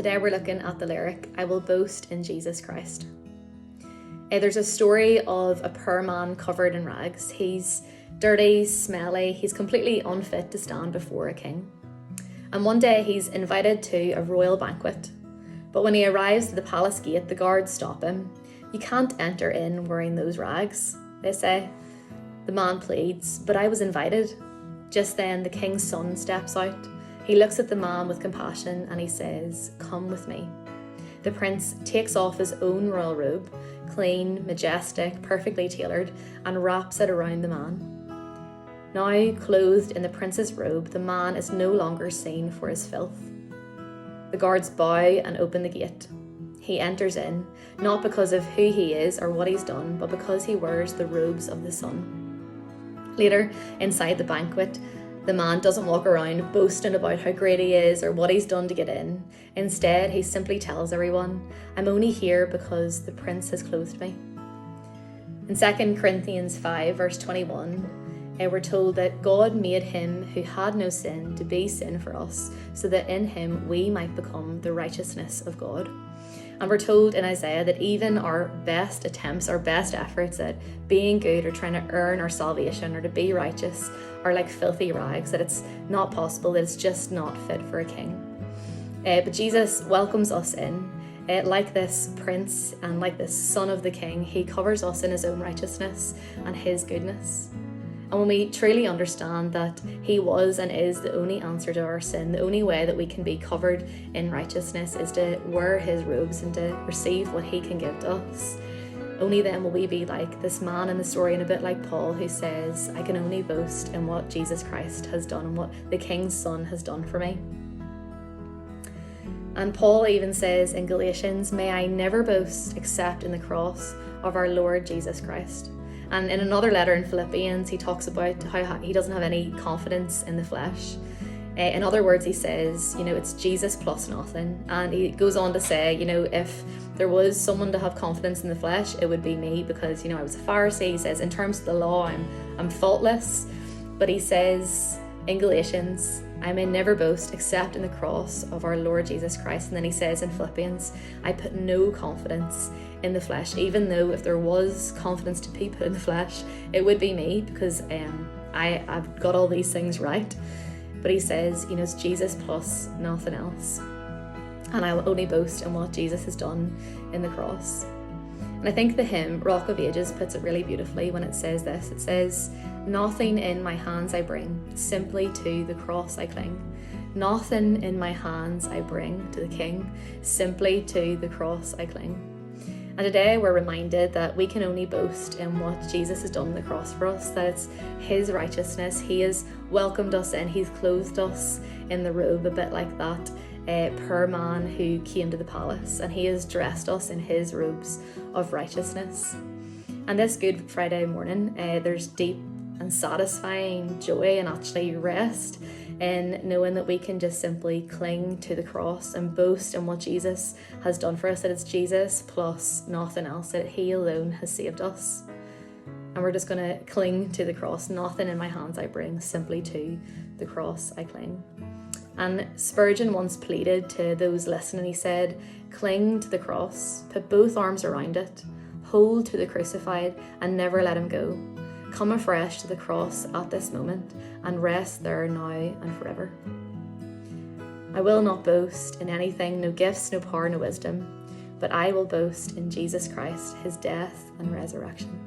Today we're looking at the lyric, I will boast in Jesus Christ. There's a story of a poor man covered in rags. He's dirty, smelly, he's completely unfit to stand before a king. And one day he's invited to a royal banquet. But when he arrives to the palace gate, the guards stop him. You can't enter in wearing those rags, they say. The man pleads, but I was invited. Just then the king's son steps out. He looks at the man with compassion and he says, come with me. The prince takes off his own royal robe, clean, majestic, perfectly tailored, and wraps it around the man. Now, clothed in the prince's robe, the man is no longer seen for his filth. The guards bow and open the gate. He enters in, not because of who he is or what he's done, but because he wears the robes of the sun. Later, inside the banquet, the man doesn't walk around boasting about how great he is or what he's done to get in. Instead, he simply tells everyone, I'm only here because the prince has clothed me. In 2 Corinthians 5 verse 21, we're told that God made him who had no sin to be sin for us, so that in him we might become the righteousness of God. And we're told in Isaiah that even our best attempts, our best efforts at being good or trying to earn our salvation or to be righteous are like filthy rags, that it's not possible, that it's just not fit for a king. But Jesus welcomes us in. Like this prince and like this son of the king, he covers us in his own righteousness and his goodness. And when we truly understand that he was and is the only answer to our sin, the only way that we can be covered in righteousness is to wear his robes and to receive what he can give to us. Only then will we be like this man in the story, and a bit like Paul, who says, I can only boast in what Jesus Christ has done and what the King's Son has done for me. And Paul even says in Galatians, may I never boast except in the cross of our Lord Jesus Christ. And in another letter in Philippians, he talks about how he doesn't have any confidence in the flesh. In other words, he says, it's Jesus plus nothing. And he goes on to say, if there was someone to have confidence in the flesh, it would be me, because, I was a Pharisee. He says, in terms of the law, I'm faultless. But he says in Galatians, I may never boast except in the cross of our Lord Jesus Christ. And then he says in Philippians, I put no confidence in the flesh, even though if there was confidence to be put in the flesh, it would be me, because I've got all these things right. But he says, it's Jesus plus nothing else. And I will only boast in what Jesus has done in the cross. And I think the hymn, Rock of Ages, puts it really beautifully when it says this. It says, nothing in my hands I bring, simply to the cross I cling. Nothing in my hands I bring to the King, simply to the cross I cling. And today we're reminded that we can only boast in what Jesus has done on the cross for us, that it's his righteousness. He has welcomed us in, he's clothed us in the robe, a bit like that poor man who came to the palace, and he has dressed us in his robes of righteousness. And this Good Friday morning, there's deep and satisfying joy and actually rest in knowing that we can just simply cling to the cross and boast in what Jesus has done for us, that it's Jesus plus nothing else, that he alone has saved us. And we're just going to cling to the cross. Nothing in my hands I bring, simply to the cross I cling. And Spurgeon once pleaded to those listening, he said, cling to the cross, put both arms around it, hold to the crucified and never let him go. Come afresh to the cross at this moment and rest there now and forever. I will not boast in anything, no gifts, no power, no wisdom, but I will boast in Jesus Christ, his death and resurrection.